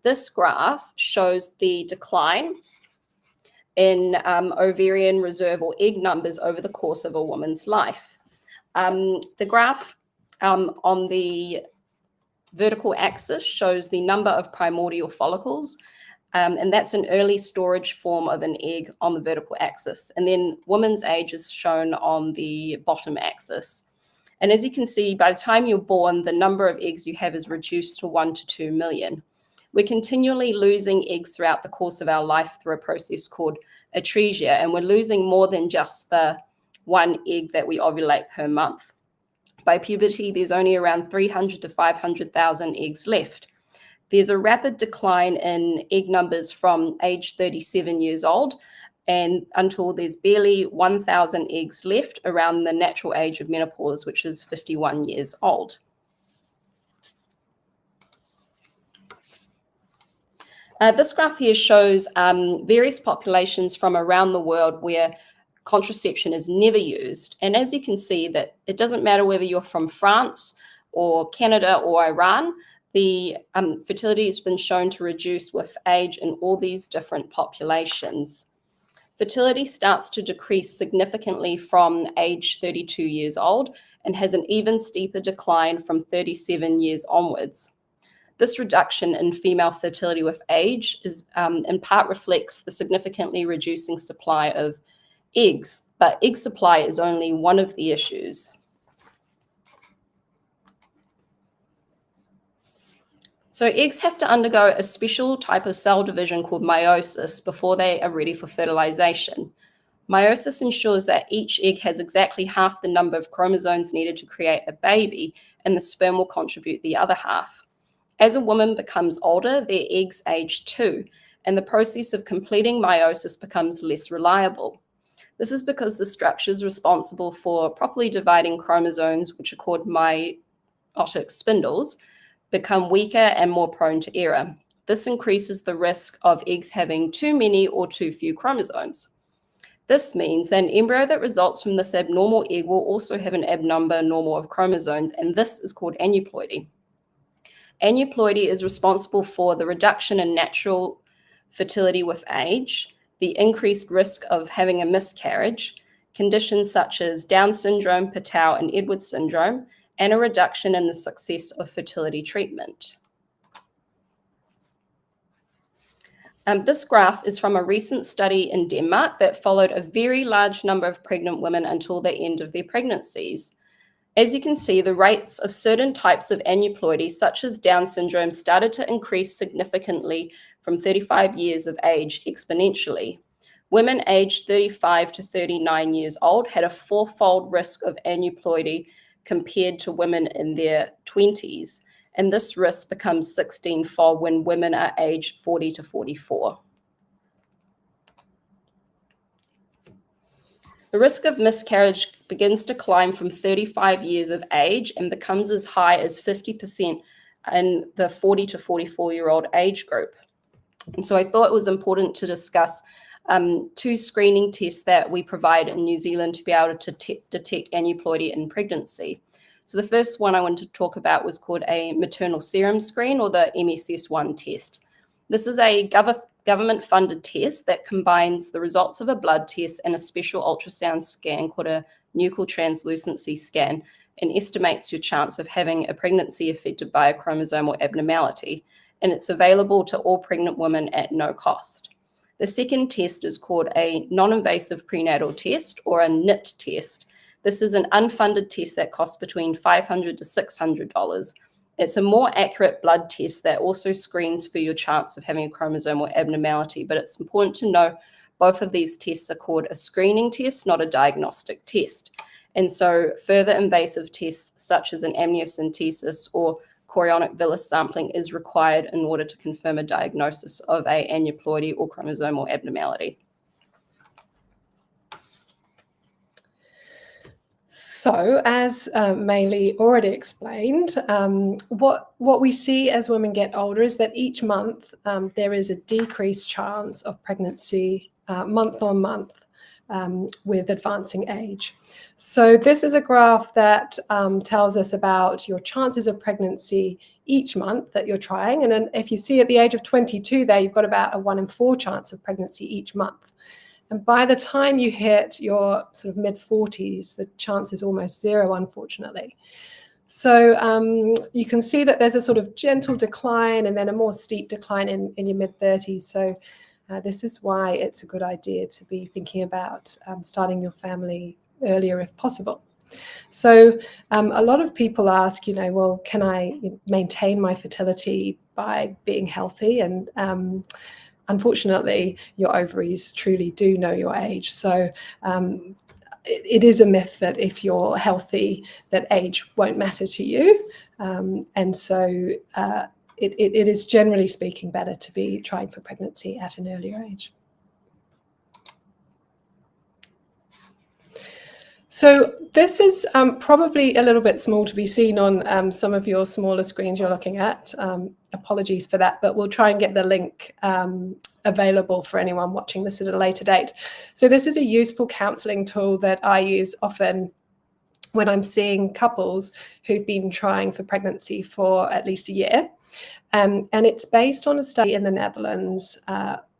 This graph shows the decline in ovarian reserve or egg numbers over the course of a woman's life. The graph on the vertical axis shows the number of primordial follicles, and that's an early storage form of an egg on the vertical axis. And then woman's age is shown on the bottom axis. And as you can see, by the time you're born, the number of eggs you have is reduced to 1 to 2 million. We're continually losing eggs throughout the course of our life through a process called atresia, and we're losing more than just the one egg that we ovulate per month. By puberty, there's only around 300 to 500,000 eggs left. There's a rapid decline in egg numbers from age 37 years old and until there's barely 1,000 eggs left around the natural age of menopause, which is 51 years old. This graph here shows various populations from around the world where contraception is never used. And as you can see, that it doesn't matter whether you're from France or Canada or Iran, the fertility has been shown to reduce with age in all these different populations. Fertility starts to decrease significantly from age 32 years old and has an even steeper decline from 37 years onwards. This reduction in female fertility with age is in part reflects the significantly reducing supply of eggs, but egg supply is only one of the issues. So eggs have to undergo a special type of cell division called meiosis before they are ready for fertilization. Meiosis ensures that each egg has exactly half the number of chromosomes needed to create a baby, and the sperm will contribute the other half. As a woman becomes older, their eggs age too, and the process of completing meiosis becomes less reliable. This is because the structures responsible for properly dividing chromosomes, which are called meiotic spindles, become weaker and more prone to error. This increases the risk of eggs having too many or too few chromosomes. This means that an embryo that results from this abnormal egg will also have an abnormal of chromosomes, and this is called aneuploidy. Aneuploidy is responsible for the reduction in natural fertility with age, the increased risk of having a miscarriage, conditions such as Down syndrome, Patau, and Edwards syndrome, and a reduction in the success of fertility treatment. This graph is from a recent study in Denmark that followed a very large number of pregnant women until the end of their pregnancies. As you can see, the rates of certain types of aneuploidy, such as Down syndrome, started to increase significantly from 35 years of age exponentially. Women aged 35 to 39 years old had a 4-fold risk of aneuploidy compared to women in their 20s, and this risk becomes 16-fold when women are aged 40 to 44. The risk of miscarriage begins to climb from 35 years of age and becomes as high as 50% in the 40 to 44-year-old age group. And so I thought it was important to discuss 2 screening tests that we provide in New Zealand to be able to detect aneuploidy in pregnancy. So the first one I wanted to talk about was called a maternal serum screen, or the MSS1 test. This is a government-funded test that combines the results of a blood test and a special ultrasound scan called a nuchal translucency scan, and estimates your chance of having a pregnancy affected by a chromosomal abnormality. And it's available to all pregnant women at no cost. The second test is called a non-invasive prenatal test, or a NIT test. This is an unfunded test that costs between $500 to $600. It's a more accurate blood test that also screens for your chance of having a chromosomal abnormality, but it's important to know both of these tests are called a screening test, not a diagnostic test. And so further invasive tests such as an amniocentesis or chorionic villus sampling is required in order to confirm a diagnosis of a aneuploidy or chromosomal abnormality. So, as Maylee already explained, what we see as women get older is that each month there is a decreased chance of pregnancy month on month. with advancing age. So this is a graph that tells us about your chances of pregnancy each month that you're trying. And then if you see at the age of 22 there, you've got about a 1 in 4 chance of pregnancy each month. And by the time you hit your sort of mid-40s, the chance is almost 0, unfortunately. So you can see that there's a sort of gentle decline and then a more steep decline in your mid-30s. So this is why it's a good idea to be thinking about starting your family earlier if possible. So a lot of people ask, well, can I maintain my fertility by being healthy? And unfortunately, your ovaries truly do know your age. So it is a myth that if you're healthy, that age won't matter to you. And so it is, generally speaking, better to be trying for pregnancy at an earlier age. So this is probably a little bit small to be seen on some of your smaller screens you're looking at. Apologies for that, but we'll try and get the link available for anyone watching this at a later date. So this is a useful counselling tool that I use often when I'm seeing couples who've been trying for pregnancy for at least a year. And it's based on a study in the Netherlands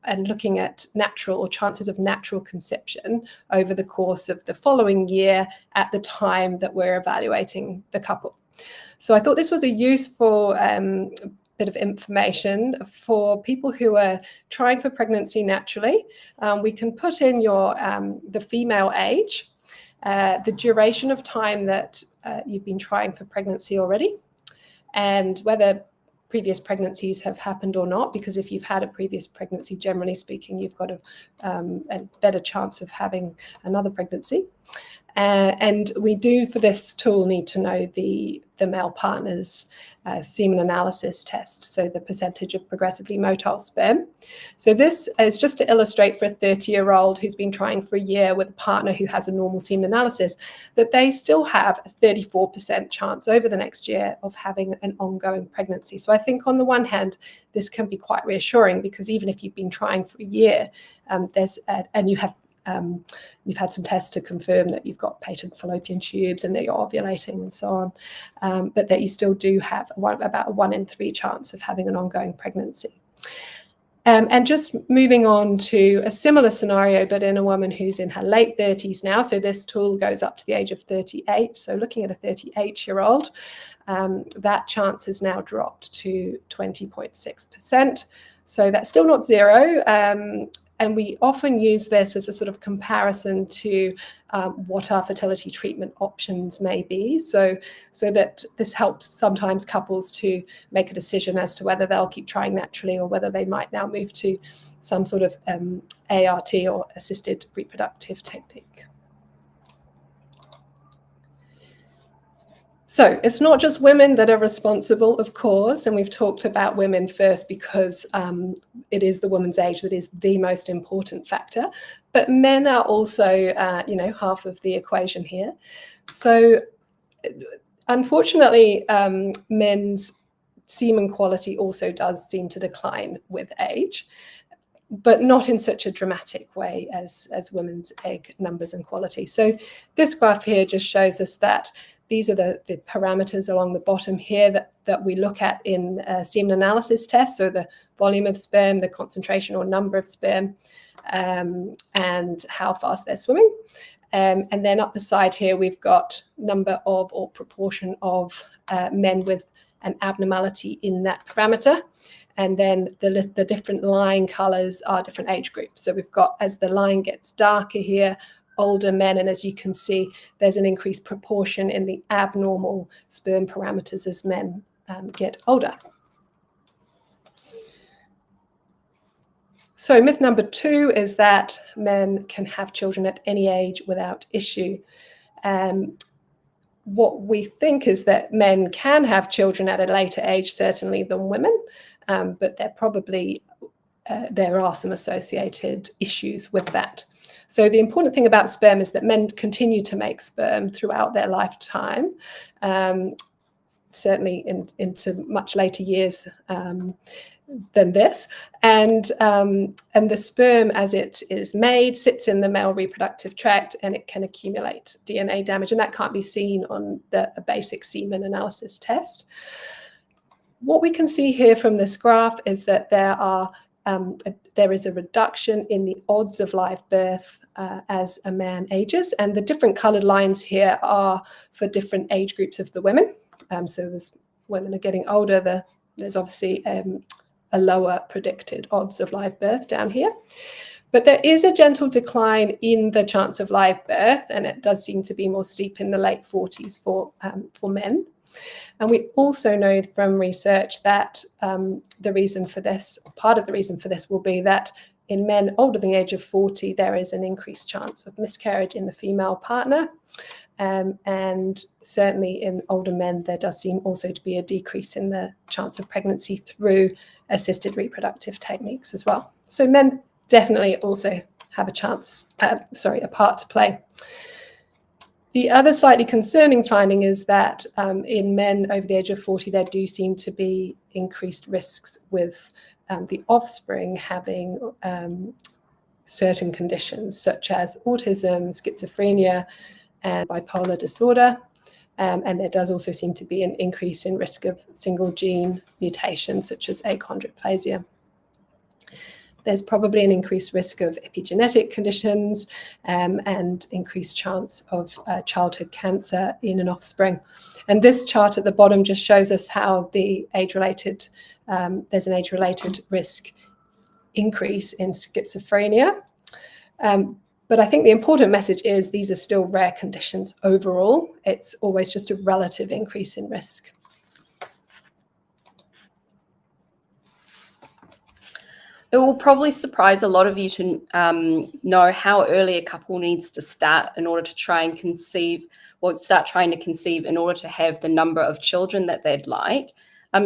and looking at natural or chances of natural conception over the course of the following year at the time that we're evaluating the couple. So I thought this was a useful bit of information for people who are trying for pregnancy naturally. We can put in your the female age, the duration of time that you've been trying for pregnancy already, and whether previous pregnancies have happened or not, because if you've had a previous pregnancy, generally speaking, you've got a better chance of having another pregnancy. And we do, for this tool, need to know the male partner's semen analysis test, so the percentage of progressively motile sperm. So this is just to illustrate for a 30-year-old who's been trying for a year with a partner who has a normal semen analysis, that they still have a 34% chance over the next year of having an ongoing pregnancy. So I think on the one hand, this can be quite reassuring, because even if you've been trying for a year, and you've had some tests to confirm that you've got patent fallopian tubes and that you're ovulating and so on, but that you still do have about a 1 in 3 chance of having an ongoing pregnancy. And just moving on to a similar scenario, but in a woman who's in her late 30s now. So this tool goes up to the age of 38. So looking at a 38-year-old, that chance has now dropped to 20.6%. So that's still not 0. And we often use this as a sort of comparison to what our fertility treatment options may be. So that this helps sometimes couples to make a decision as to whether they'll keep trying naturally or whether they might now move to some sort of ART or assisted reproductive technique. So it's not just women that are responsible, of course, and we've talked about women first because it is the woman's age that is the most important factor, but men are also, half of the equation here. So unfortunately, men's semen quality also does seem to decline with age, but not in such a dramatic way as women's egg numbers and quality. So this graph here just shows us that these are the parameters along the bottom here that we look at in semen analysis tests, so the volume of sperm, the concentration or number of sperm, and how fast they're swimming. And then up the side here, we've got number of or proportion of men with an abnormality in that parameter. And then the different line colors are different age groups. So we've got, as the line gets darker here, older men, and as you can see, there's an increased proportion in the abnormal sperm parameters as men get older. So myth number 2 is that men can have children at any age without issue. What we think is that men can have children at a later age, certainly, than women, but there are some associated issues with that. So the important thing about sperm is that men continue to make sperm throughout their lifetime. certainly into much later years than this. And the sperm, as it is made, sits in the male reproductive tract, and it can accumulate DNA damage, and that can't be seen on a basic semen analysis test. What we can see here from this graph is that there is a reduction in the odds of live birth as a man ages, and the different coloured lines here are for different age groups of the women. So as women are getting older, there's obviously a lower predicted odds of live birth down here. But there is a gentle decline in the chance of live birth, and it does seem to be more steep in the late 40s for men. And we also know from research that the reason for this, part of the reason for this, will be that in men older than the age of 40, there is an increased chance of miscarriage in the female partner. And certainly in older men, there does seem also to be a decrease in the chance of pregnancy through assisted reproductive techniques as well. So men definitely also have a part to play. The other slightly concerning finding is that in men over the age of 40, there do seem to be increased risks with the offspring having certain conditions such as autism, schizophrenia, and bipolar disorder. And there does also seem to be an increase in risk of single gene mutations such as achondroplasia. There's probably an increased risk of epigenetic conditions and increased chance of childhood cancer in an offspring. And this chart at the bottom just shows us how there's an age-related risk increase in schizophrenia. But I think the important message is these are still rare conditions overall. It's always just a relative increase in risk. It will probably surprise a lot of you to know how early a couple needs to start in order to try and conceive, or start trying to conceive in order to have the number of children that they'd like.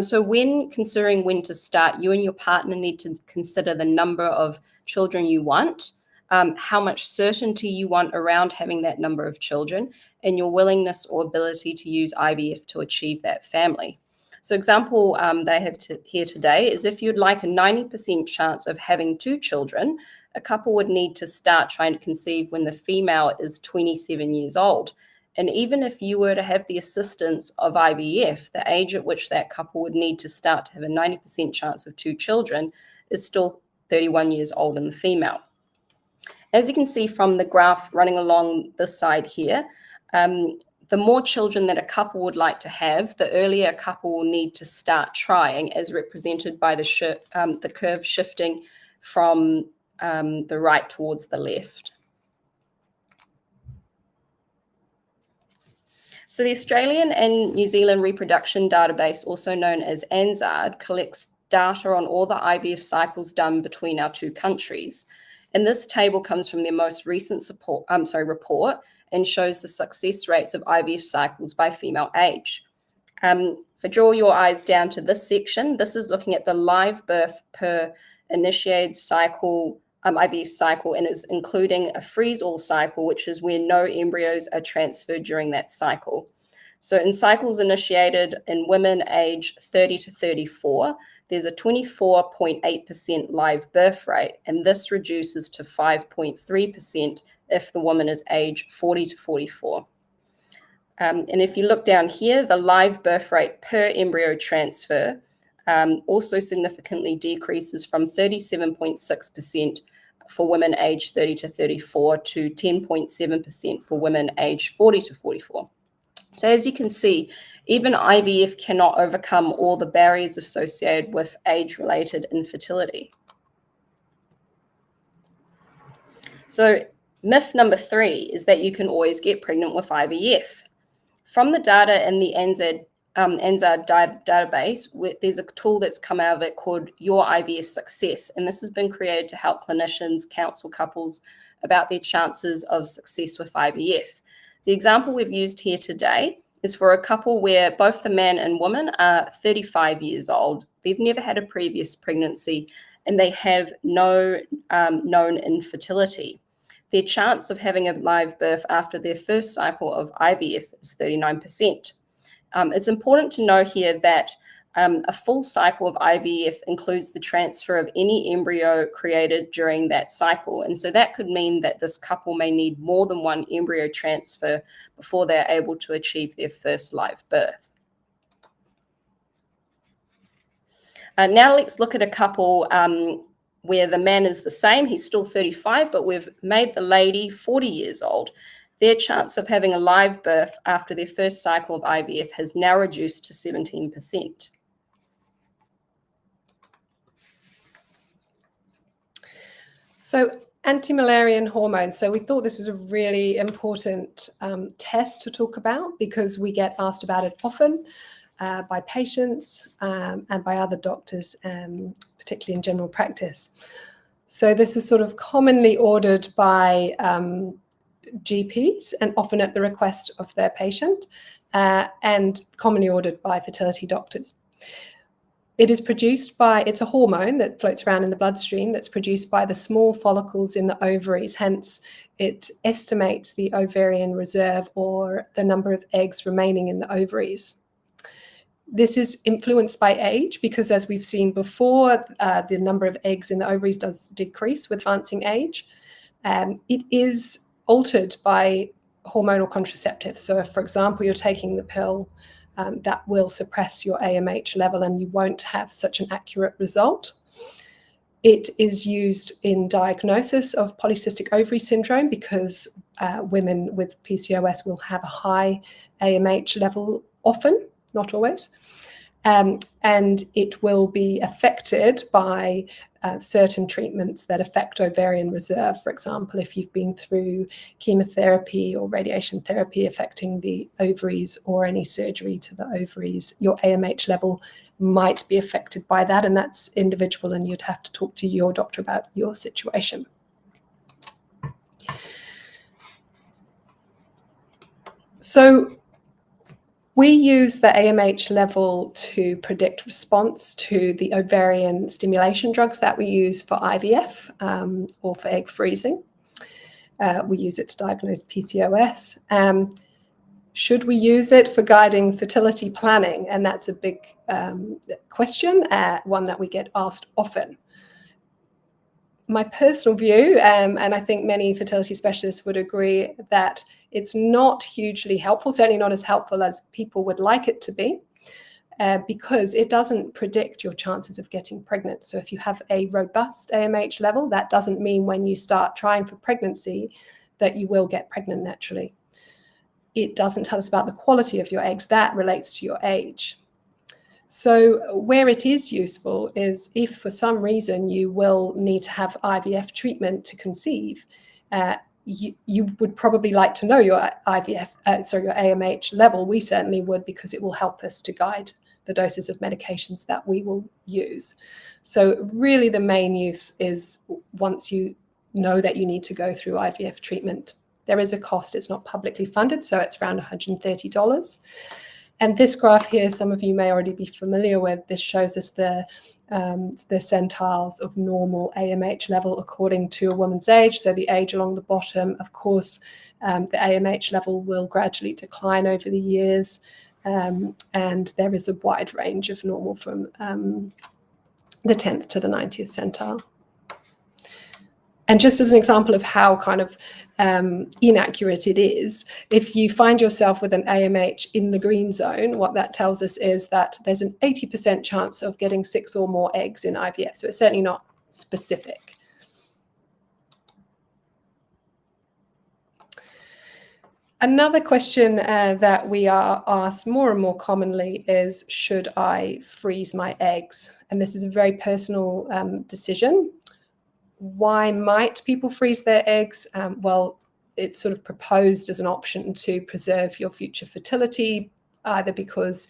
So when considering when to start, you and your partner need to consider the number of children you want, how much certainty you want around having that number of children, and your willingness or ability to use IVF to achieve that family. So example they have here today is if you'd like a 90% chance of having 2 children, a couple would need to start trying to conceive when the female is 27 years old. And even if you were to have the assistance of IVF, the age at which that couple would need to start to have a 90% chance of 2 children is still 31 years old in the female. As you can see from the graph running along this side here, the more children that a couple would like to have, the earlier a couple will need to start trying, as represented by the curve shifting from the right towards the left. So the Australian and New Zealand Reproduction Database, also known as ANZARD, collects data on all the IVF cycles done between our 2 countries. And this table comes from their most recent report and shows the success rates of IVF cycles by female age. If I draw your eyes down to this section, this is looking at the live birth per initiated cycle, IVF cycle, and is including a freeze-all cycle, which is where no embryos are transferred during that cycle. So in cycles initiated in women aged 30 to 34, there's a 24.8% live birth rate, and this reduces to 5.3% if the woman is aged 40 to 44. And if you look down here, the live birth rate per embryo transfer also significantly decreases from 37.6% for women aged 30 to 34 to 10.7% for women aged 40 to 44. So as you can see, even IVF cannot overcome all the barriers associated with age-related infertility. So myth number 3 is that you can always get pregnant with IVF. From the data in the ANZARD database, there's a tool that's come out of it called Your IVF Success, and this has been created to help clinicians counsel couples about their chances of success with IVF. The example we've used here today is for a couple where both the man and woman are 35 years old. They've never had a previous pregnancy, and they have no known infertility. Their chance of having a live birth after their first cycle of IVF is 39%. It's important to know here that a full cycle of IVF includes the transfer of any embryo created during that cycle. And so that could mean that this couple may need more than one embryo transfer before they're able to achieve their first live birth. Now let's look at a couple where the man is the same. He's still 35, but we've made the lady 40 years old. Their chance of having a live birth after their first cycle of IVF has now reduced to 17%. So anti-Müllerian hormones. So we thought this was a really important test to talk about because we get asked about it often by patients and by other doctors, particularly in general practice. So this is sort of commonly ordered by GPs and often at the request of their patient and commonly ordered by fertility doctors. It is produced by, it's a hormone that floats around in the bloodstream that's produced by the small follicles in the ovaries. Hence, it estimates the ovarian reserve or the number of eggs remaining in the ovaries. This is influenced by age because, as we've seen before, the number of eggs in the ovaries does decrease with advancing age. It is altered by hormonal contraceptives. So if, for example, you're taking the pill, that will suppress your AMH level and you won't have such an accurate result. It is used in diagnosis of polycystic ovary syndrome because women with PCOS will have a high AMH level often, not always. And it will be affected by certain treatments that affect ovarian reserve. For example, if you've been through chemotherapy or radiation therapy affecting the ovaries or any surgery to the ovaries, your AMH level might be affected by that, and that's individual, and you'd have to talk to your doctor about your situation. So we use the AMH level to predict response to the ovarian stimulation drugs that we use for IVF or for egg freezing. We use it to diagnose PCOS. Should we use it for guiding fertility planning? And that's a big question, one that we get asked often. My personal view, and I think many fertility specialists would agree, that it's not hugely helpful, certainly not as helpful as people would like it to be, because it doesn't predict your chances of getting pregnant. So if you have a robust AMH level, that doesn't mean when you start trying for pregnancy that you will get pregnant naturally. It doesn't tell us about the quality of your eggs. That relates to your age. So where it is useful is if for some reason you will need to have IVF treatment to conceive, you would probably like to know your your AMH level. We certainly would, because it will help us to guide the doses of medications that we will use. So really the main use is once you know that you need to go through IVF treatment. There is a cost. It's not publicly funded, so it's around $130. And this graph here, some of you may already be familiar with. This shows us the centiles of normal AMH level according to a woman's age. So the age along the bottom, of course, the AMH level will gradually decline over the years. And there is a wide range of normal from the 10th to the 90th centile. And just as an example of how kind of inaccurate it is, if you find yourself with an AMH in the green zone, what that tells us is that there's an 80% chance of getting 6 or more eggs in IVF. So it's certainly not specific. Another question that we are asked more and more commonly is, should I freeze my eggs? And this is a very personal decision. Why might people freeze their eggs? Well, it's sort of proposed as an option to preserve your future fertility, either because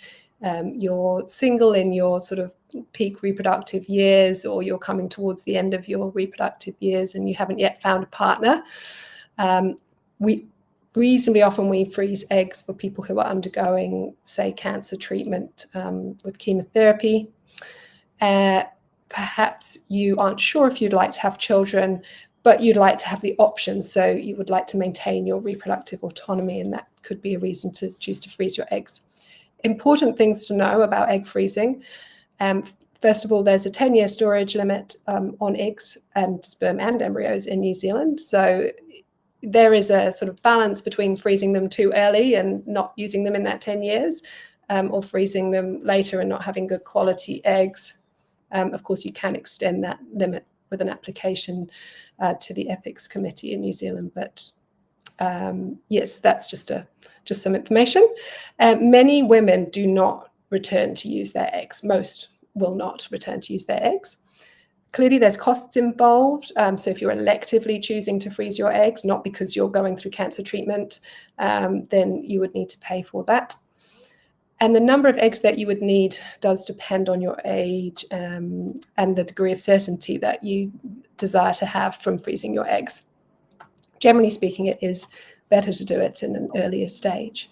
you're single in your sort of peak reproductive years, or you're coming towards the end of your reproductive years and you haven't yet found a partner. Reasonably often we freeze eggs for people who are undergoing, say, cancer treatment with chemotherapy. Perhaps you aren't sure if you'd like to have children, but you'd like to have the option. So you would like to maintain your reproductive autonomy, and that could be a reason to choose to freeze your eggs. Important things to know about egg freezing. First of all, there's a 10-year storage limit on eggs and sperm and embryos in New Zealand. So there is a sort of balance between freezing them too early and not using them in that 10 years, or freezing them later and not having good quality eggs. Of course, you can extend that limit with an application to the Ethics Committee in New Zealand, but yes, that's just some information. Many women do not return to use their eggs. Most will not return to use their eggs. Clearly, there's costs involved. So if you're electively choosing to freeze your eggs, not because you're going through cancer treatment, then you would need to pay for that. And the number of eggs that you would need does depend on your age and the degree of certainty that you desire to have from freezing your eggs. Generally speaking, it is better to do it in an earlier stage.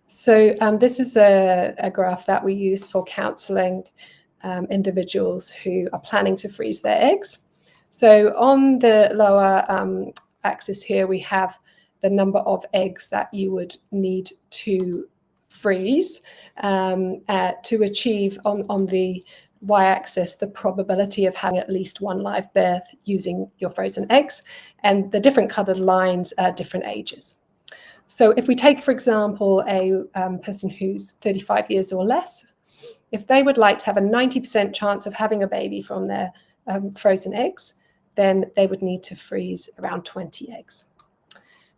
So this is a graph that we use for counselling individuals who are planning to freeze their eggs. So on the lower axis here, we have the number of eggs that you would need to freeze to achieve on the y-axis the probability of having at least one live birth using your frozen eggs, and the different coloured lines are different ages. So if we take, for example, a person who's 35 years or less, if they would like to have a 90% chance of having a baby from their frozen eggs, then they would need to freeze around 20 eggs.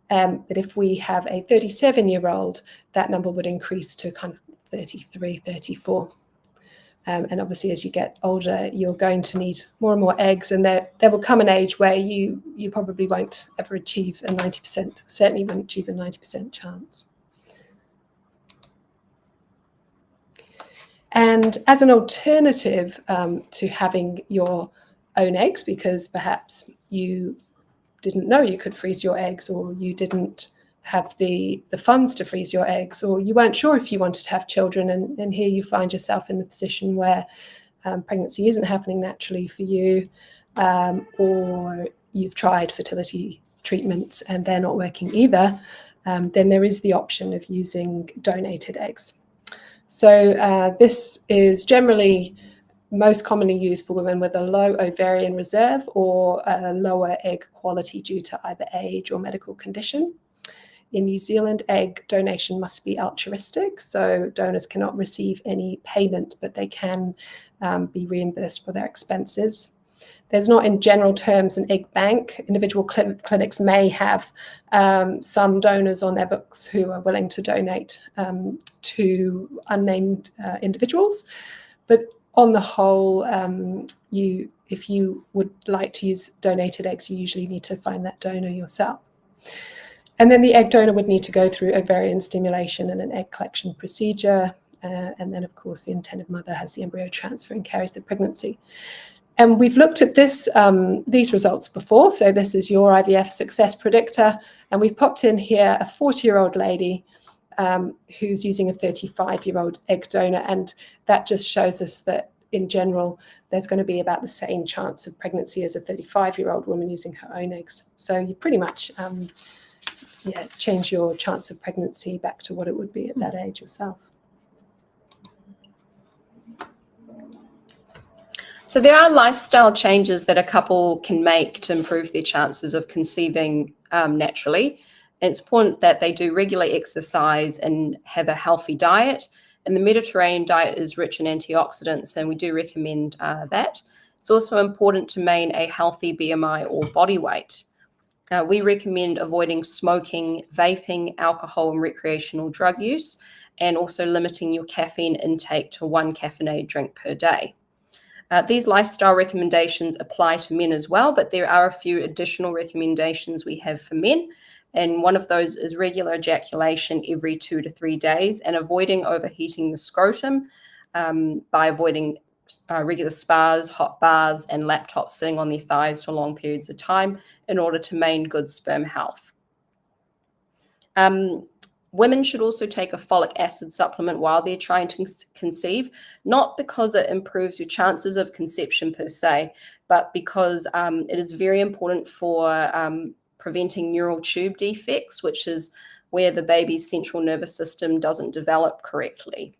But if we have a 37-year-old, that number would increase to kind of 33, 34. And obviously, as you get older, you're going to need more and more eggs, and there will come an age where you probably won't ever achieve a 90%, certainly won't achieve a 90% chance. And as an alternative to having your own eggs, because perhaps you didn't know you could freeze your eggs, or you didn't have the funds to freeze your eggs, or you weren't sure if you wanted to have children, and here you find yourself in the position where pregnancy isn't happening naturally for you, or you've tried fertility treatments and they're not working either, then there is the option of using donated eggs. So this is generally most commonly used for women with a low ovarian reserve or a lower egg quality due to either age or medical condition. In New Zealand, egg donation must be altruistic, so donors cannot receive any payment, but they can be reimbursed for their expenses. There's not, in general terms, an egg bank. Individual clinics may have some donors on their books who are willing to donate to unnamed individuals, but on the whole, if you would like to use donated eggs, you usually need to find that donor yourself. And then the egg donor would need to go through ovarian stimulation and an egg collection procedure. And then, of course, the intended mother has the embryo transfer and carries the pregnancy. And we've looked at these results before. So this is your IVF success predictor. And we've popped in here a 40-year-old lady who's using a 35-year-old egg donor. And that just shows us that, in general, there's going to be about the same chance of pregnancy as a 35-year-old woman using her own eggs. So you pretty much change your chance of pregnancy back to what it would be at that age yourself. So there are lifestyle changes that a couple can make to improve their chances of conceiving naturally. And it's important that they do regular exercise and have a healthy diet. And the Mediterranean diet is rich in antioxidants, and we do recommend that. It's also important to maintain a healthy BMI or body weight. We recommend avoiding smoking, vaping, alcohol, and recreational drug use, and also limiting your caffeine intake to 1 caffeinated drink per day. These lifestyle recommendations apply to men as well, but there are a few additional recommendations we have for men. And one of those is regular ejaculation every 2 to 3 days, and avoiding overheating the scrotum by avoiding regular spas, hot baths, and laptops sitting on their thighs for long periods of time in order to maintain good sperm health. Women should also take a folic acid supplement while they're trying to conceive, not because it improves your chances of conception per se, but because it is very important for preventing neural tube defects, which is where the baby's central nervous system doesn't develop correctly.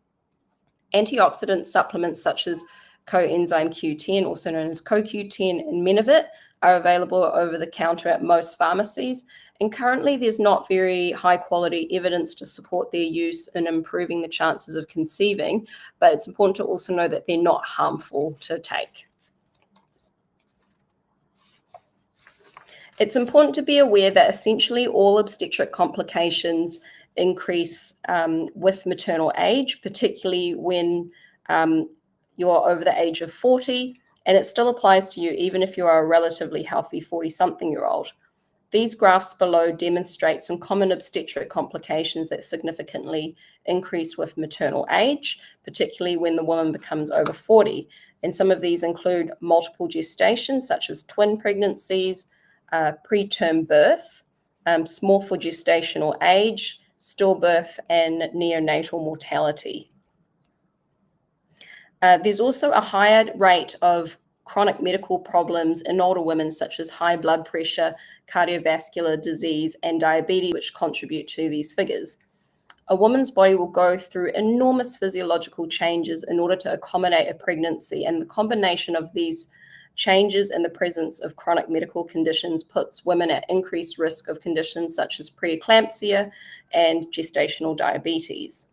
Antioxidant supplements such as coenzyme Q10, also known as CoQ10 and Menavit, are available over the counter at most pharmacies. And currently there's not very high quality evidence to support their use in improving the chances of conceiving, but it's important to also know that they're not harmful to take. It's important to be aware that essentially all obstetric complications increase with maternal age, particularly when you're over the age of 40, and it still applies to you even if you are a relatively healthy 40-something-year-old. These graphs below demonstrate some common obstetric complications that significantly increase with maternal age, particularly when the woman becomes over 40. And some of these include multiple gestations, such as twin pregnancies, preterm birth, small for gestational age, stillbirth, and neonatal mortality. There's also a higher rate of chronic medical problems in older women, such as high blood pressure, cardiovascular disease, and diabetes, which contribute to these figures. A woman's body will go through enormous physiological changes in order to accommodate a pregnancy, and the combination of these changes in the presence of chronic medical conditions puts women at increased risk of conditions such as preeclampsia and gestational diabetes.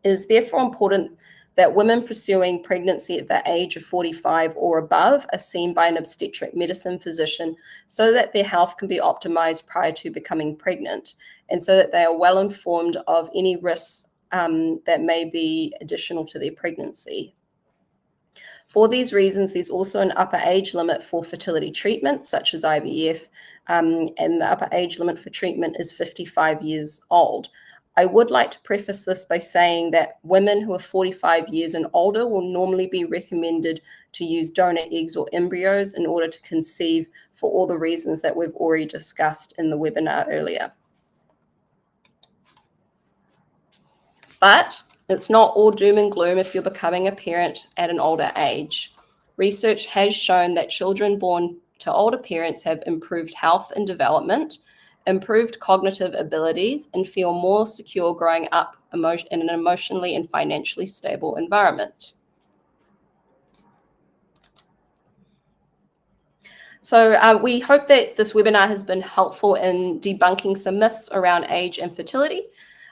It is therefore important that women pursuing pregnancy at the age of 45 or above are seen by an obstetric medicine physician so that their health can be optimized prior to becoming pregnant, and so that they are well informed of any risks that may be additional to their pregnancy. For these reasons, there's also an upper age limit for fertility treatment, such as IVF, and the upper age limit for treatment is 55 years old. I would like to preface this by saying that women who are 45 years and older will normally be recommended to use donor eggs or embryos in order to conceive, for all the reasons that we've already discussed in the webinar earlier. But it's not all doom and gloom if you're becoming a parent at an older age. Research has shown that children born to older parents have improved health and development, improved cognitive abilities, and feel more secure growing up in an emotionally and financially stable environment. So we hope that this webinar has been helpful in debunking some myths around age and fertility.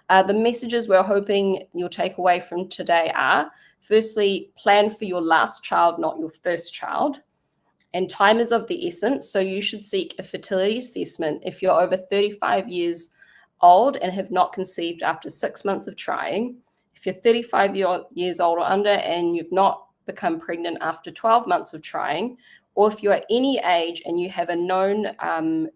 The messages we're hoping you'll take away from today are, firstly, plan for your last child, not your first child. And time is of the essence, so you should seek a fertility assessment if you're over 35 years old and have not conceived after 6 months of trying. If you're 35 years old or under and you've not become pregnant after 12 months of trying, or if you're any age and you have a known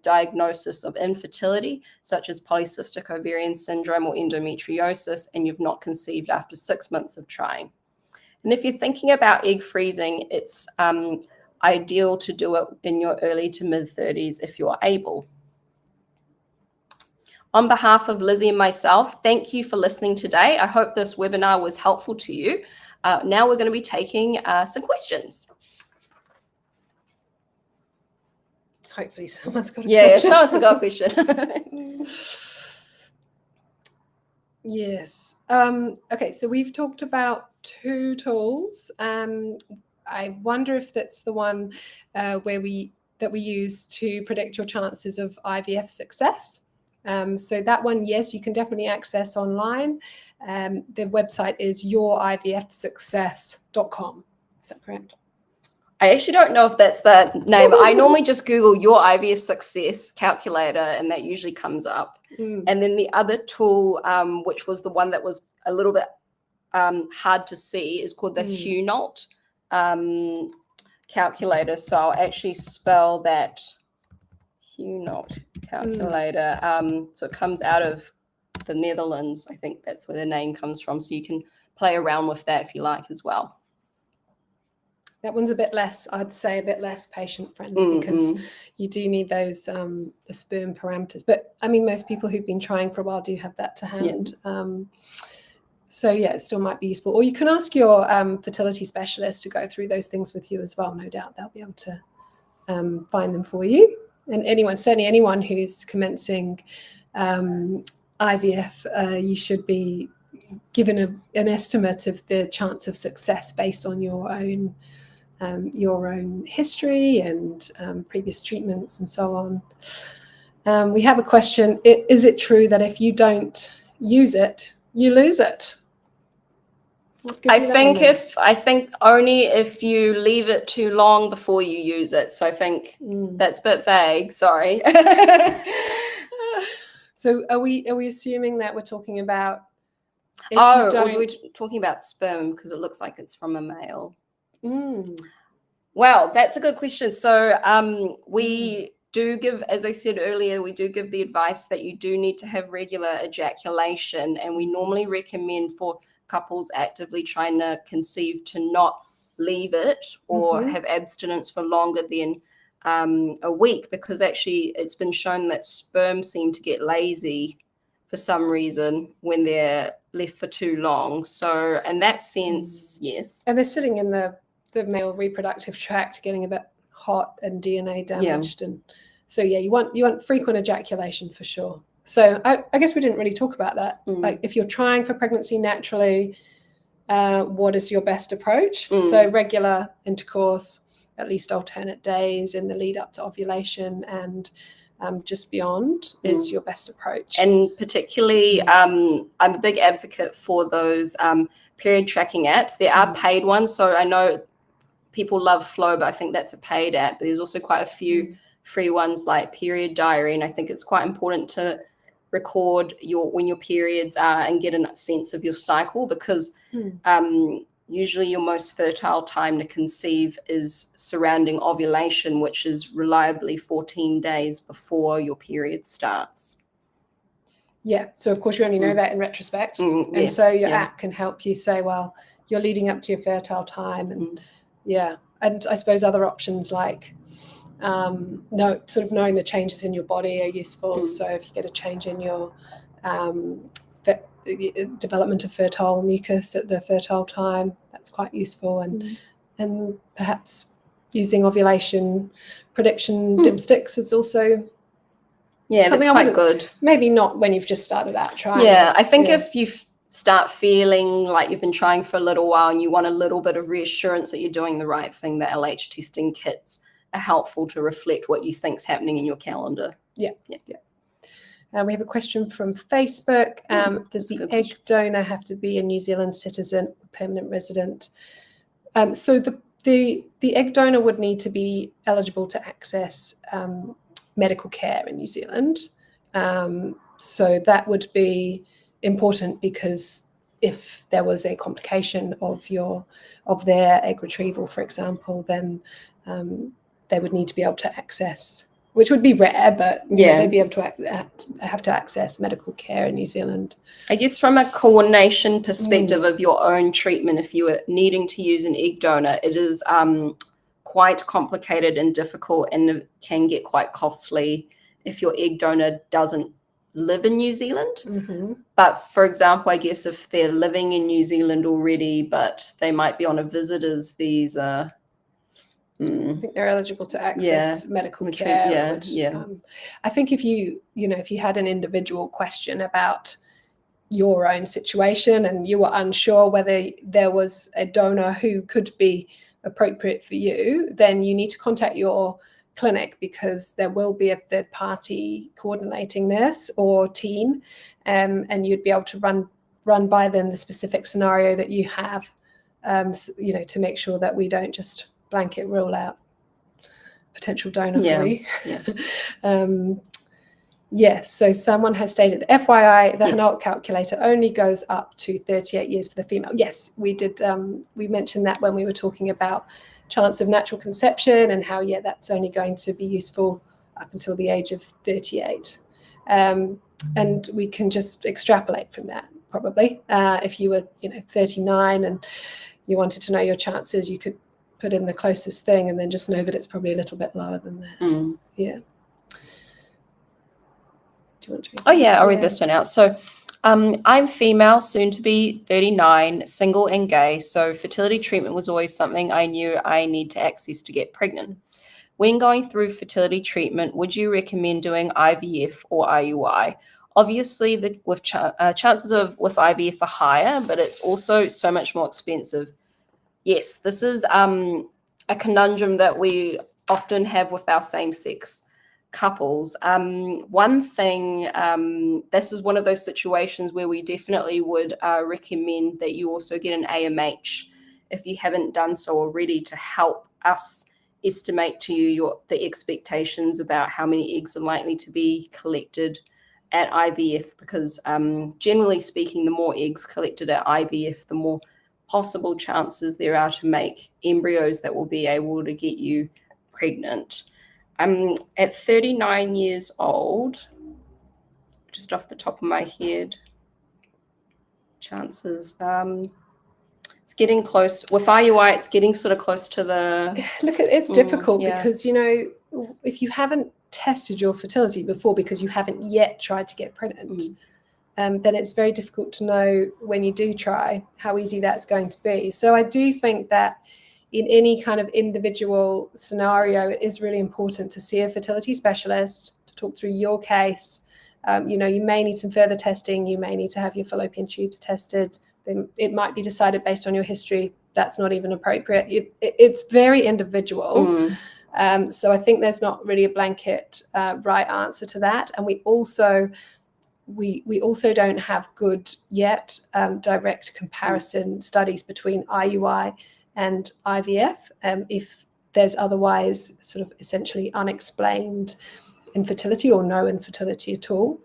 diagnosis of infertility, such as polycystic ovarian syndrome or endometriosis, and you've not conceived after 6 months of trying. And if you're thinking about egg freezing, it's ideal to do it in your early to mid-30s if you're able. On behalf of Lizzie and myself, thank you for listening today. I hope this webinar was helpful to you. Now we're going to be taking some questions. Hopefully someone's got a question. Yeah, someone's got a question. Yes. Okay, so we've talked about 2 tools. I wonder if that's the one that we use to predict your chances of IVF success. So that one, yes, you can definitely access online. The website is yourivfsuccess.com. Is that correct? I actually don't know if that's the name. I normally just Google your IVF success calculator, and that usually comes up. And then the other tool, which was the one that was a little bit hard to see, is called the Hunault calculator. So I'll actually spell that Hunault calculator. So it comes out of the Netherlands. I think that's where the name comes from. So you can play around with that if you like as well. That one's a bit less, I'd say, a bit less patient friendly because you do need those the sperm parameters. But I mean, most people who've been trying for a while do have that to hand. So yeah, it still might be useful. Or you can ask your fertility specialist to go through those things with you as well. No doubt they'll be able to find them for you. And certainly anyone who's commencing IVF, you should be given an estimate of the chance of success based on your own history and previous treatments and so on. We have a question: is it true that if you don't use it, you lose it? I think only if you leave it too long before you use it. So I think that's a bit vague. Sorry. So are we assuming that we're talking about? Or we're talking about sperm because it looks like it's from a male. Well, that's a good question. So we do give, as I said earlier, we do give the advice that you do need to have regular ejaculation, and we normally recommend for couples actively trying to conceive to not leave it or have abstinence for longer than a week, because actually it's been shown that sperm seem to get lazy for some reason when they're left for too long. So in that sense, yes. And they're sitting in the male reproductive tract, getting a bit hot and DNA damaged. And so you want frequent ejaculation for sure. So I guess we didn't really talk about that. Like if you're trying for pregnancy naturally, what is your best approach? So regular intercourse, at least alternate days in the lead up to ovulation, and just beyond is your best approach. And particularly, I'm a big advocate for those period tracking apps. There are paid ones. So I know people love Flow, but I think that's a paid app. But there's also quite a few free ones like Period Diary. And I think it's quite important to record when your periods are and get a sense of your cycle, because usually your most fertile time to conceive is surrounding ovulation, which is reliably 14 days before your period starts. Yeah, so of course you only know that in retrospect. And so your app can help you say, well, you're leading up to your fertile time. And and I suppose other options like sort of knowing the changes in your body are useful. So if you get a change in your development of fertile mucus at the fertile time, that's quite useful. And perhaps using ovulation prediction dipsticks is also that's quite good. Maybe not when you've just started out trying. I think if you start feeling like you've been trying for a little while and you want a little bit of reassurance that you're doing the right thing, the LH testing kits are helpful to reflect what you think's happening in your calendar. We have a question from Facebook. Does the egg donor have to be a New Zealand citizen or permanent resident? So the egg donor would need to be eligible to access medical care in New Zealand. So that would be important, because if there was a complication of their egg retrieval, for example, then they would need to be able to access, which would be rare, but they'd be able to have to access medical care in New Zealand. I guess from a coordination perspective of your own treatment, if you were needing to use an egg donor, it is quite complicated and difficult, and it can get quite costly if your egg donor doesn't live in New Zealand. But for example, I guess if they're living in New Zealand already, but they might be on a visitor's visa, I think they're eligible to access medical care. I think if you had an individual question about your own situation and you were unsure whether there was a donor who could be appropriate for you, then you need to contact your clinic, because there will be a third party coordinating nurse or team, and you'd be able to run by them the specific scenario that you have, to make sure that we don't just blanket rule out potential donor for you. So someone has stated, FYI, the Hanaut calculator only goes up to 38 years for the female. Yes, we did. We mentioned that when we were talking about chance of natural conception and how, that's only going to be useful up until the age of 38. And we can just extrapolate from that, probably. If you were, 39 and you wanted to know your chances, you could put in the closest thing and then just know that it's probably a little bit lower than that. Do you want to read I'll read this one out. So I'm female, soon to be 39, single and gay, so fertility treatment was always something I knew I need to access to get pregnant. When going through fertility treatment, would you recommend doing IVF or IUI? Obviously, chances of with IVF are higher, but it's also so much more expensive. Yes, this is a conundrum that we often have with our same-sex couples. One thing, this is one of those situations where we definitely would recommend that you also get an AMH if you haven't done so already, to help us estimate to you the expectations about how many eggs are likely to be collected at IVF, because generally speaking, the more eggs collected at IVF, the more possible chances there are to make embryos that will be able to get you pregnant. At 39 years old, just off the top of my head, chances, it's getting close. With IUI, it's getting sort of close to the... Look, it's difficult because, you know, if you haven't tested your fertility before because you haven't yet tried to get pregnant, then it's very difficult to know when you do try how easy that's going to be. So I do think that in any kind of individual scenario, it is really important to see a fertility specialist to talk through your case. You know, you may need some further testing. You may need to have your fallopian tubes tested. It might be decided based on your history that's not even appropriate. It's very individual. So I think there's not really a blanket right answer to that. And we also don't have good yet direct comparison studies between IUI and IVF, if there's otherwise sort of essentially unexplained infertility or no infertility at all.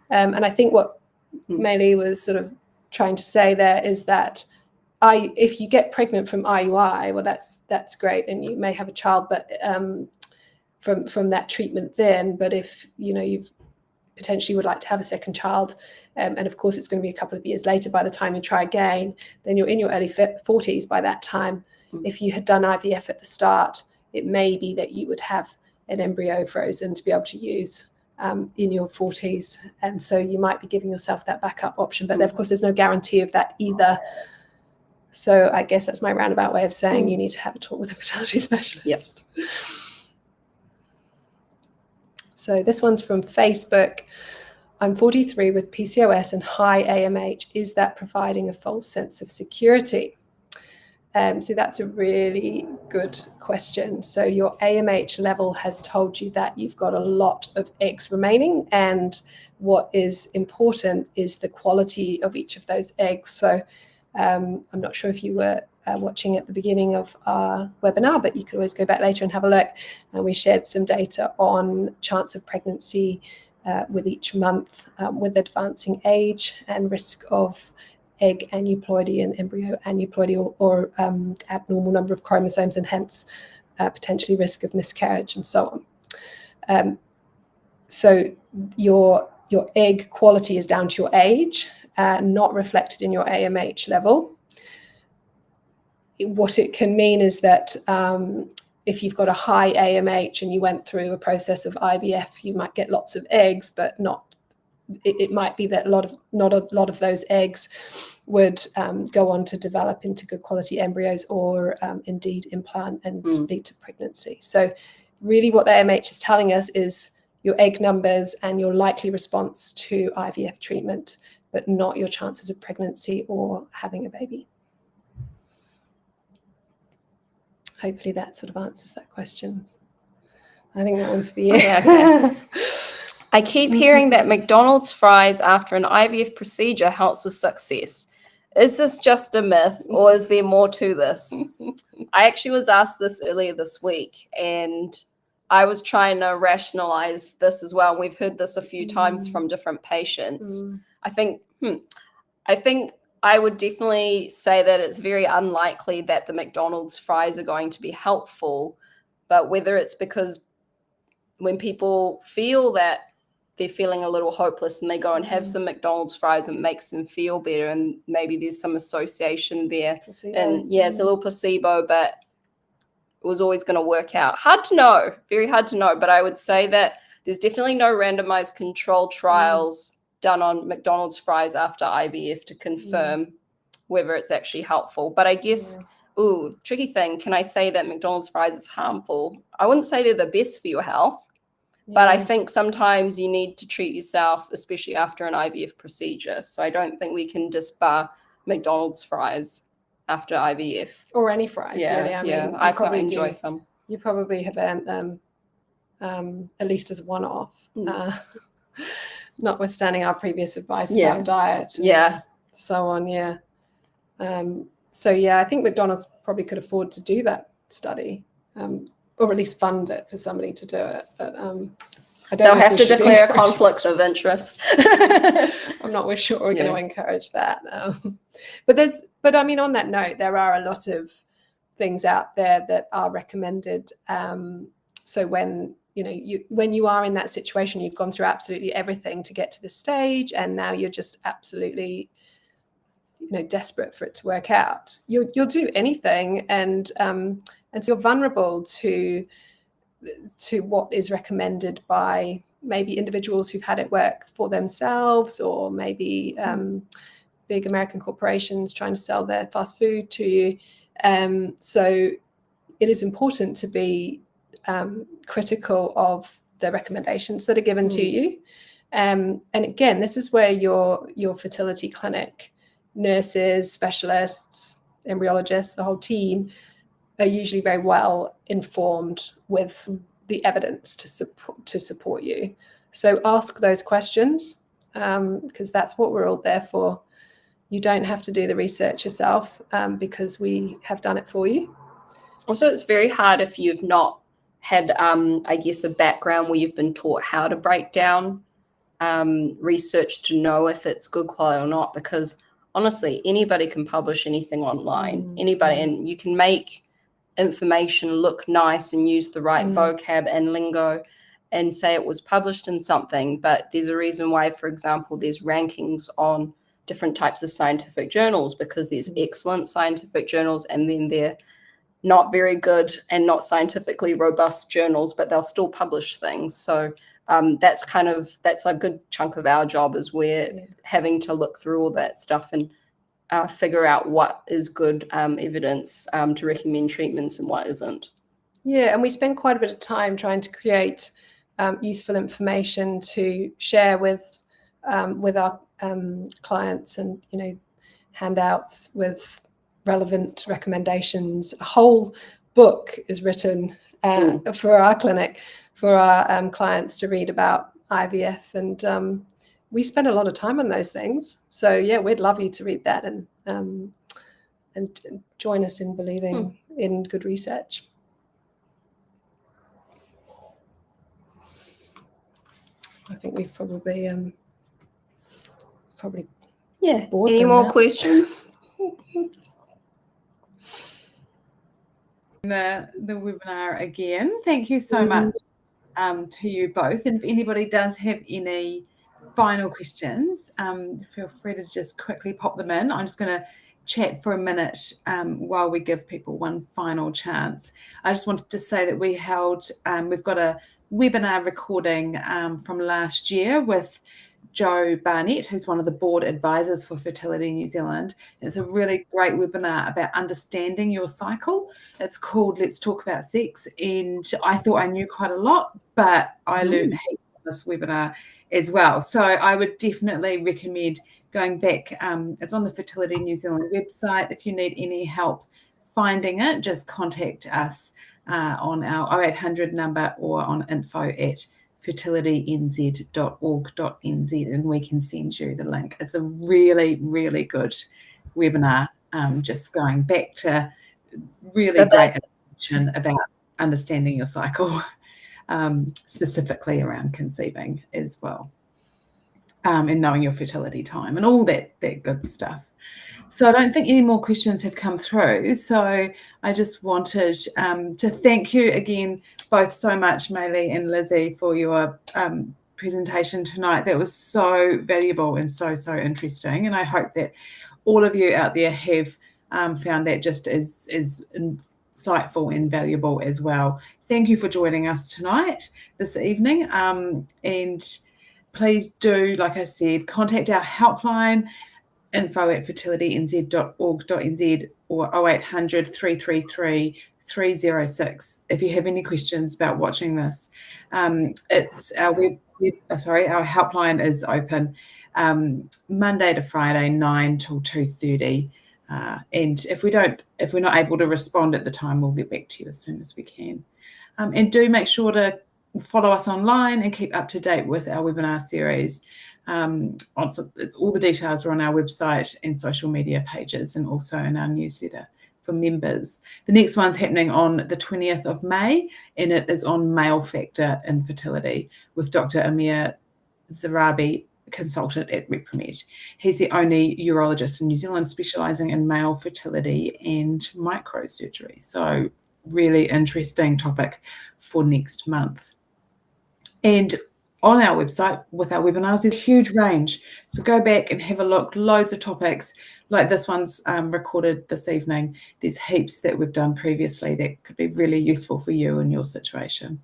And I think what Meili was sort of trying to say there is that if you get pregnant from IUI, well, that's great, and you may have a child, but from that treatment then. But if you know you've potentially would like to have a second child, and of course it's going to be a couple of years later by the time you try again, then you're in your early 40s by that time. If you had done IVF at the start, it may be that you would have an embryo frozen to be able to use in your 40s, and so you might be giving yourself that backup option, but of course there's no guarantee of that either. So I guess that's my roundabout way of saying you need to have a talk with a fertility specialist. Yes. So this one's from Facebook. I'm 43 with PCOS and high AMH. Is that providing a false sense of security? So that's a really good question. So your AMH level has told you that you've got a lot of eggs remaining, and what is important is the quality of each of those eggs. So I'm not sure if you were watching at the beginning of our webinar, but you could always go back later and have a look. And we shared some data on chance of pregnancy with each month with advancing age and risk of egg aneuploidy and embryo aneuploidy, or abnormal number of chromosomes, and hence potentially risk of miscarriage and so on. So your egg quality is down to your age, not reflected in your AMH level. What it can mean is that if you've got a high AMH and you went through a process of IVF, you might get lots of eggs, but not. It might be that not a lot of those eggs would go on to develop into good quality embryos, or indeed implant and lead to pregnancy. So really what the AMH is telling us is your egg numbers and your likely response to IVF treatment, but not your chances of pregnancy or having a baby. Hopefully that sort of answers that question. I think that one's for you. Yeah, okay. I keep hearing that McDonald's fries after an IVF procedure helps with success. Is this just a myth, or is there more to this? I actually was asked this earlier this week, and I was trying to rationalize this as well. And we've heard this a few times from different patients. I think I would definitely say that it's very unlikely that the McDonald's fries are going to be helpful, but whether it's because when people feel that they're feeling a little hopeless and they go and have some McDonald's fries, and it makes them feel better, and maybe there's some association there. Placebo. And yeah, it's a little placebo, but it was always going to work out. Hard to know, very hard to know, but I would say that there's definitely no randomized controlled trials done on McDonald's fries after IVF to confirm whether it's actually helpful. But I guess, tricky thing, can I say that McDonald's fries is harmful? I wouldn't say they're the best for your health, But I think sometimes you need to treat yourself, especially after an IVF procedure. So I don't think we can just bar McDonald's fries after IVF. Or any fries, really. I mean, I quite enjoy some. You probably have earned them at least as a one-off, notwithstanding our previous advice about diet and so on. So I think McDonald's probably could afford to do that study, or at least fund it for somebody to do it. But I don't They'll have to declare a conflict of interest. I'm not sure we're going to encourage that. But I mean, on that note, there are a lot of things out there that are recommended. So when you are in that situation, you've gone through absolutely everything to get to this stage, and now you're just absolutely desperate for it to work out. You'll do anything, and so you're vulnerable to what is recommended by maybe individuals who've had it work for themselves, or maybe big American corporations trying to sell their fast food to you. So it is important to be critical of the recommendations that are given to you. And again, this is where your fertility clinic nurses, specialists, embryologists, the whole team are usually very well informed with the evidence to support you. So ask those questions, because that's what we're all there for. You don't have to do the research yourself, because we have done it for you. Also, it's very hard if you've not had, I guess, a background where you've been taught how to break down research to know if it's good quality or not, because honestly, anybody can publish anything online, and you can make information look nice and use the right vocab and lingo and say it was published in something, but there's a reason why, for example, there's rankings on different types of scientific journals, because there's excellent scientific journals, and then they're not very good and not scientifically robust journals, but they'll still publish things. So that's a good chunk of our job, is we're having to look through all that stuff and figure out what is good evidence to recommend treatments and what isn't. Yeah, and we spend quite a bit of time trying to create useful information to share with our clients, and handouts with relevant recommendations. A whole book is written for our clinic, for our clients to read about IVF, and we spend a lot of time on those things. So we'd love you to read that and join us in believing in good research. I think we've probably bored Any them more now. questions? The webinar again. Thank you so much to you both. And if anybody does have any final questions, feel free to just quickly pop them in. I'm just going to chat for a minute while we give people one final chance. I just wanted to say that we've got a webinar recording from last year with Joe Barnett, who's one of the board advisors for Fertility New Zealand. It's a really great webinar about understanding your cycle. It's called Let's Talk About Sex, and I thought I knew quite a lot, but I learned heaps from this webinar as well. So I would definitely recommend going back. It's on the Fertility New Zealand website. If you need any help finding it, just contact us on our 0800 number or on info@fertilitynz.org.nz, and we can send you the link. It's a really, really good webinar, just going back to really great information about understanding your cycle, specifically around conceiving as well, and knowing your fertility time and all that good stuff. So I don't think any more questions have come through. So I just wanted to thank you again both so much, Maylee and Lizzie, for your presentation tonight. That was so valuable and so interesting. And I hope that all of you out there have found that just as insightful and valuable as well. Thank you for joining us tonight, this evening. And please do, like I said, contact our helpline, info@fertilitynz.org.nz, or 0800 333 306 if you have any questions about watching this. It's our our helpline is open Monday to Friday, 9 till 2:30. And if we're not able to respond at the time, we'll get back to you as soon as we can. And do make sure to follow us online and keep up to date with our webinar series. Also, all the details are on our website and social media pages, and also in our newsletter for members. The next one's happening on the 20th of May, and it is on male factor infertility with Dr. Amir Zarabi, consultant at Repromed. He's the only urologist in New Zealand specialising in male fertility and microsurgery. So really interesting topic for next month. And on our website with our webinars, there's a huge range. So go back and have a look, loads of topics like this one's recorded this evening. There's heaps that we've done previously that could be really useful for you in your situation.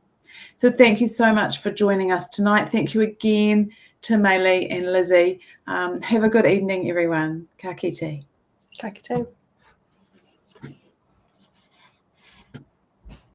So thank you so much for joining us tonight. Thank you again to Maylee and Lizzie. Have a good evening, everyone. Ka kite. Ka kite.